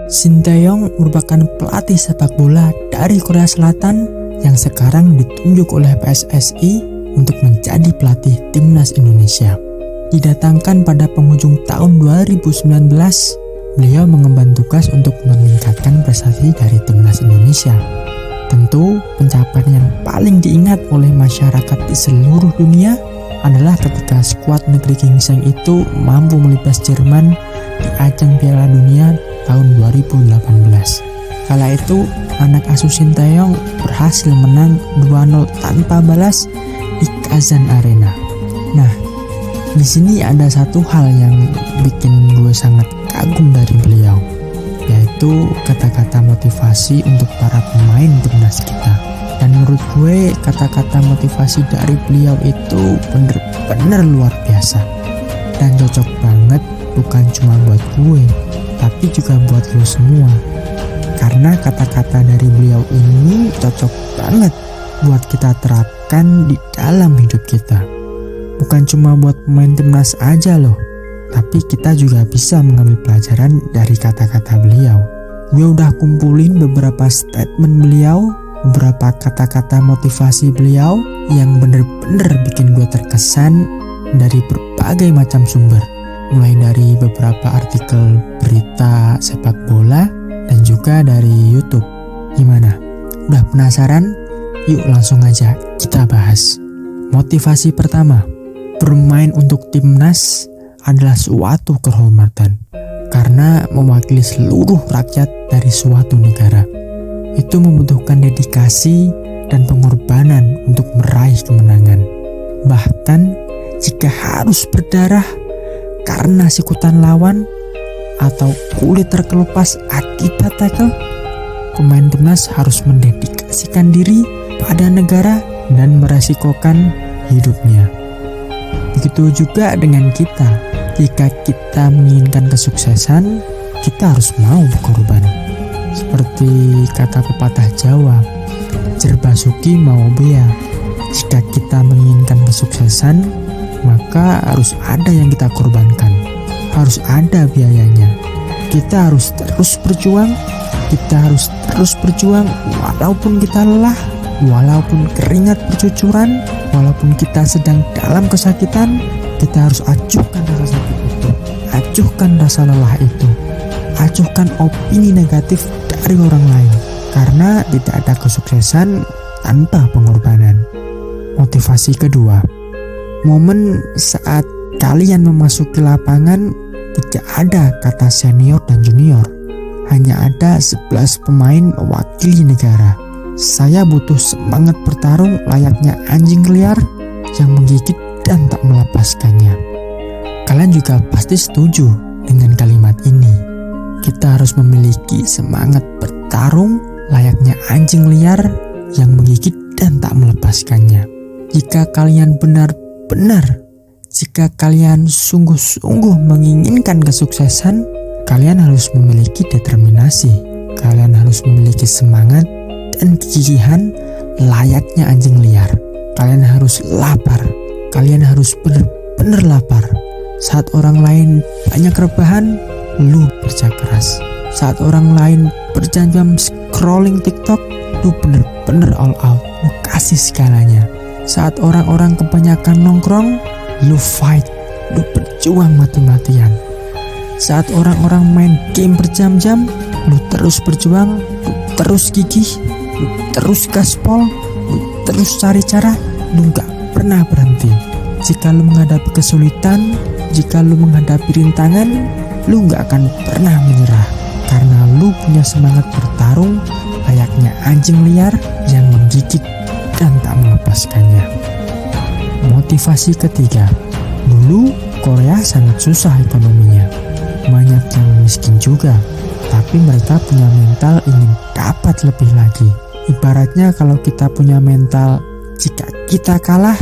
Shin Tae-yong merupakan pelatih sepak bola dari Korea Selatan yang sekarang ditunjuk oleh PSSI untuk menjadi pelatih timnas Indonesia. Didatangkan pada penghujung tahun 2019, beliau mengemban tugas untuk meningkatkan prestasi dari timnas Indonesia. Tentu pencapaian yang paling diingat oleh masyarakat di seluruh dunia adalah ketika skuad negeri gingseng itu mampu melibas Jerman di ajang Piala Dunia tahun 2018. Kala itu, anak asuh Shin Tae-yong berhasil menang 2-0 tanpa balas di Kazan Arena. Nah, di sini ada satu hal yang bikin gue sangat kagum dari beliau, yaitu kata-kata motivasi untuk para pemain timnas kita. Dan menurut gue kata-kata motivasi dari beliau itu bener-bener luar biasa dan cocok banget, bukan cuma buat gue tapi juga buat lo semua, karena kata-kata dari beliau ini cocok banget buat kita terapkan di dalam hidup kita. Bukan cuma buat pemain timnas aja loh, tapi kita juga bisa mengambil pelajaran dari kata-kata beliau. Gue udah kumpulin beberapa statement beliau, beberapa kata-kata motivasi beliau yang bener-bener bikin gue terkesan dari berbagai macam sumber, mulai dari beberapa artikel berita sepak bola dan juga dari YouTube. Gimana? Udah penasaran? Yuk langsung aja kita bahas. Motivasi pertama, bermain untuk timnas adalah suatu kehormatan karena mewakili seluruh rakyat dari suatu negara. Itu membutuhkan dedikasi dan pengorbanan untuk meraih kemenangan. Bahkan jika harus berdarah karena sikutan lawan atau kulit terkelupas akibat tackle, pemain timnas harus mendedikasikan diri pada negara dan meresikokan hidupnya. Begitu juga dengan kita. Jika kita menginginkan kesuksesan, kita harus mau berkorban. Seperti kata pepatah Jawa, "Jerbasuki mau bea." Jika kita menginginkan kesuksesan, maka harus ada yang kita korbankan, harus ada biayanya. Kita harus terus berjuang, walaupun kita lelah, walaupun keringat bercucuran, walaupun kita sedang dalam kesakitan. Kita harus acuhkan rasa sakit itu, acuhkan rasa lelah itu, acuhkan opini negatif dari orang lain, karena tidak ada kesuksesan tanpa pengorbanan. Motivasi kedua, momen saat kalian memasuki lapangan tidak ada kata senior dan junior, hanya ada 11 pemain mewakili negara. Saya butuh semangat bertarung layaknya anjing liar yang menggigit dan tak melepaskannya. Kalian juga pasti setuju dengan kalimat ini. Kita harus memiliki semangat bertarung layaknya anjing liar yang menggigit dan tak melepaskannya. Jika kalian jika kalian sungguh-sungguh menginginkan kesuksesan, kalian harus memiliki determinasi. Kalian harus memiliki semangat dan kegigihan layaknya anjing liar. Kalian harus lapar. Kalian harus benar-benar lapar. Saat orang lain banyak rebahan, lu kerja keras. Saat orang lain berjam-jam scrolling TikTok, lu benar-benar all out. Lu kasih segalanya. Saat orang-orang kebanyakan nongkrong, lu fight. Lu berjuang mati-matian. Saat orang-orang main game berjam-jam, lu terus berjuang, lu terus gigih, lu terus gaspol, lu terus cari cara, lu gak pernah berhenti. Jika lu menghadapi kesulitan, jika lu menghadapi rintangan, lu gak akan pernah menyerah, karena lu punya semangat bertarung layaknya anjing liar yang menggigit dan tak melepaskannya. Motivasi ketiga, dulu Korea sangat susah ekonominya, banyak yang miskin juga, tapi mereka punya mental ingin dapat lebih lagi. Ibaratnya kalau kita punya mental, jika kita kalah,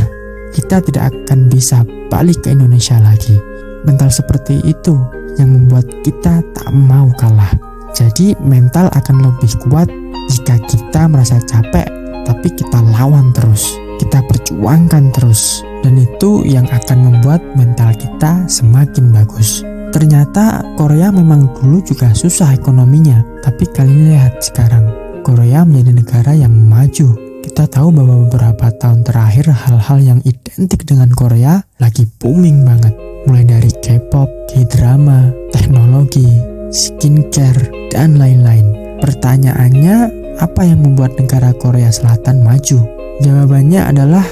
kita tidak akan bisa balik ke Indonesia lagi. Mental seperti itu yang membuat kita tak mau kalah. Jadi mental akan lebih kuat jika kita merasa capek, tapi kita lawan terus, kita perjuangkan terus, dan itu yang akan membuat mental kita semakin bagus. Ternyata Korea memang dulu juga susah ekonominya, tapi kalian lihat sekarang, Korea menjadi negara yang maju. Kita tahu bahwa beberapa tahun terakhir hal-hal yang identik dengan Korea lagi booming banget. Mulai dari K-pop, K-drama, teknologi, skincare, dan lain-lain. Pertanyaannya, apa yang membuat negara Korea Selatan maju? Jawabannya adalah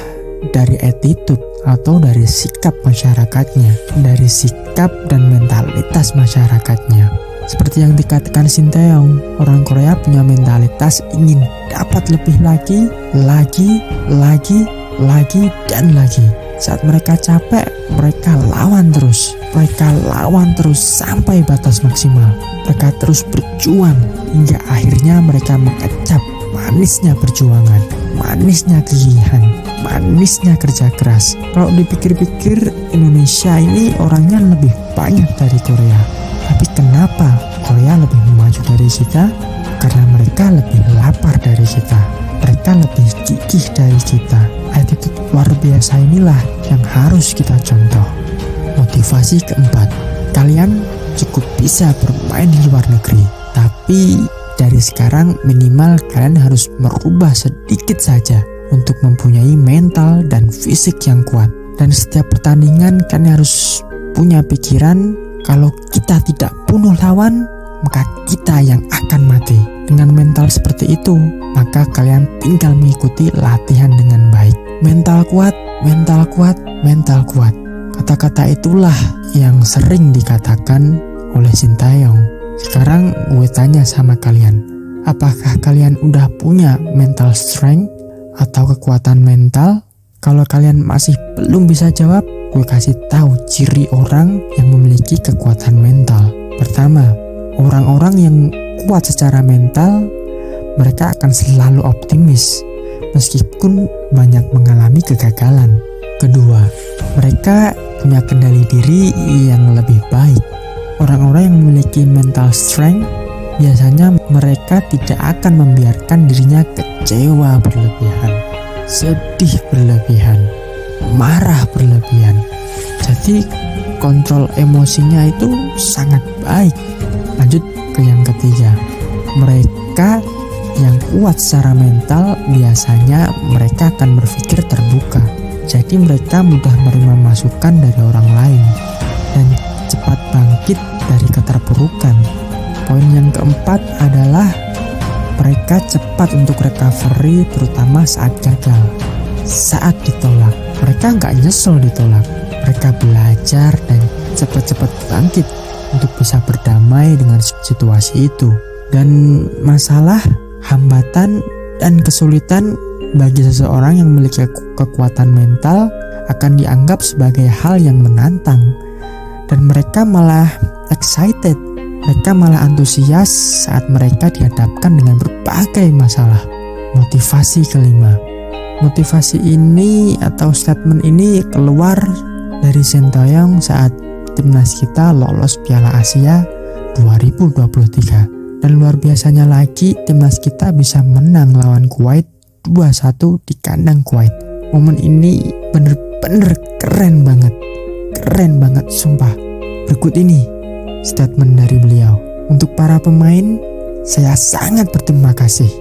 dari attitude atau dari sikap masyarakatnya, dari sikap dan mentalitas masyarakatnya. Seperti yang dikatakan Shin Tae-yong, orang Korea punya mentalitas ingin dapat lebih lagi, dan lagi. Saat mereka capek, mereka lawan terus sampai batas maksimal. Mereka terus berjuang hingga akhirnya mereka mengecap manisnya perjuangan, manisnya kegigihan, manisnya kerja keras. Kalau dipikir-pikir, Indonesia ini orangnya lebih banyak dari Korea. Tapi kenapa Korea lebih maju dari kita? Karena mereka lebih lapar dari kita. Mereka lebih gigih dari kita. Attitude luar biasa inilah yang harus kita contoh. Motivasi keempat, kalian cukup bisa bermain di luar negeri, tapi dari sekarang minimal kalian harus merubah sedikit saja untuk mempunyai mental dan fisik yang kuat. Dan setiap pertandingan kalian harus punya pikiran, kalau kita tidak bunuh lawan, maka kita yang akan mati. Dengan mental seperti itu, maka kalian tinggal mengikuti latihan dengan baik. Mental kuat, mental kuat, mental kuat. Kata-kata itulah yang sering dikatakan oleh Shin Tae-yong. Sekarang gue tanya sama kalian, apakah kalian udah punya mental strength atau kekuatan mental? Kalau kalian masih belum bisa jawab, gue kasih tahu ciri orang yang memiliki kekuatan mental. Pertama, orang-orang yang kuat secara mental, mereka akan selalu optimis meskipun banyak mengalami kegagalan. Kedua, mereka punya kendali diri yang lebih baik. Orang-orang yang memiliki mental strength, biasanya mereka tidak akan membiarkan dirinya kecewa berlebihan, sedih berlebihan, marah berlebihan. Jadi kontrol emosinya itu sangat baik. Lanjut ke yang ketiga, mereka yang kuat secara mental biasanya mereka akan berpikir terbuka. Jadi mereka mudah menerima masukan dari orang lain dan cepat bangkit dari keterpurukan. Poin yang keempat adalah mereka cepat untuk recovery, terutama saat gagal, saat ditolak. Mereka nggak nyesel ditolak, mereka belajar dan cepat-cepat bangkit untuk bisa berdamai dengan situasi itu. Dan masalah, hambatan, dan kesulitan bagi seseorang yang memiliki kekuatan mental akan dianggap sebagai hal yang menantang, dan mereka malah excited, mereka malah antusias saat mereka dihadapkan dengan berbagai masalah. Motivasi kelima, motivasi ini atau statement ini keluar dari Shin Tae-yong saat timnas kita lolos Piala Asia 2023, dan luar biasanya lagi timnas kita bisa menang lawan Kuwait 2-1 di kandang Kuwait. Momen ini bener-bener keren banget sumpah. Berikut ini statement dari beliau. Untuk para pemain, saya sangat berterima kasih.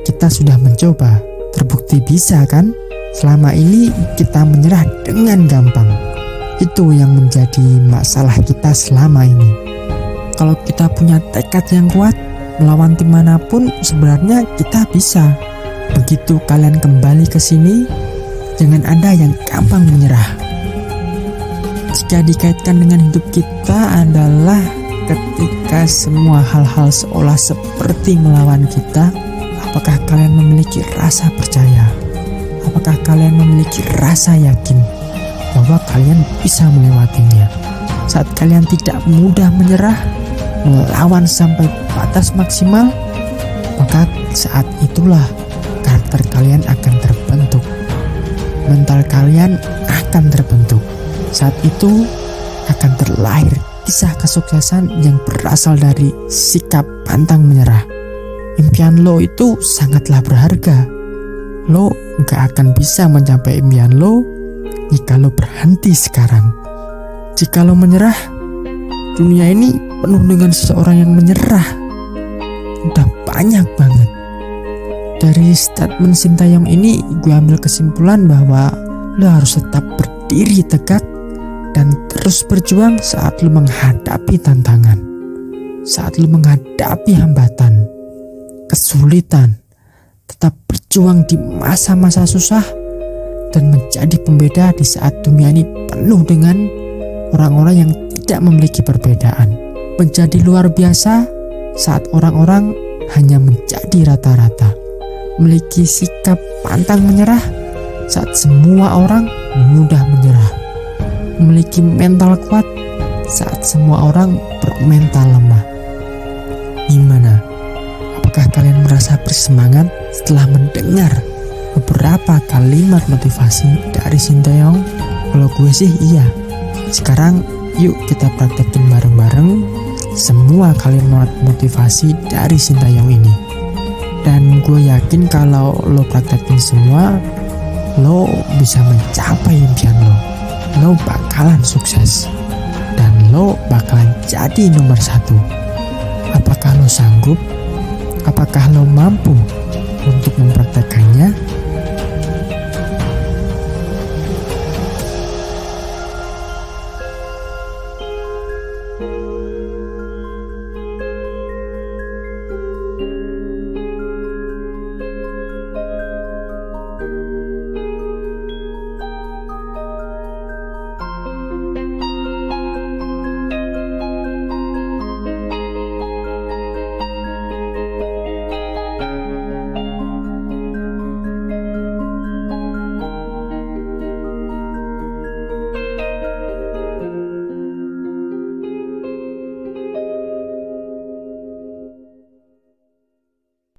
Kita sudah mencoba, terbukti bisa kan? Selama ini kita menyerah dengan gampang. Itu yang menjadi masalah kita selama ini. Kalau kita punya tekad yang kuat, melawan tim manapun sebenarnya kita bisa. Begitu kalian kembali ke sini, jangan ada yang gampang menyerah. Jika dikaitkan dengan hidup kita adalah ketika semua hal-hal seolah seperti melawan kita, apakah kalian memiliki rasa percaya? Apakah kalian memiliki rasa yakin bahwa kalian bisa melewatinya? Saat kalian tidak mudah menyerah, melawan sampai batas maksimal, maka saat itulah karakter kalian akan terbentuk, mental kalian akan terbentuk. Saat itu akan terlahir kisah kesuksesan yang berasal dari sikap pantang menyerah. Impian lo itu sangatlah berharga. Lo gak akan bisa mencapai impian lo jika lo berhenti sekarang. Jika lo menyerah, dunia ini penuh dengan seseorang yang menyerah. Udah banyak banget. Dari statement Sintayong ini gue ambil kesimpulan bahwa lo harus tetap berdiri tegak dan terus berjuang saat lo menghadapi tantangan, saat lo menghadapi hambatan, kesulitan. Tetap berjuang di masa-masa susah dan menjadi pembeda di saat dunia ini penuh dengan orang-orang yang tidak memiliki perbedaan. Menjadi luar biasa saat orang-orang hanya menjadi rata-rata. Memiliki sikap pantang menyerah saat semua orang mudah menyerah. Memiliki mental kuat saat semua orang bermental lemah. Gimana? Apakah kalian merasa bersemangat setelah mendengar beberapa kalimat motivasi dari Sintayong? Kalau gue sih iya. Sekarang yuk kita praktekin bareng-bareng semua kalimat motivasi dari Sintayong ini. Dan gue yakin kalau lo praktekin semua, lo bisa mencapai impian lo. Lo bakalan sukses dan lo bakalan jadi nomor 1. Apakah lo sanggup? Apakah lo mampu untuk mempraktekannya?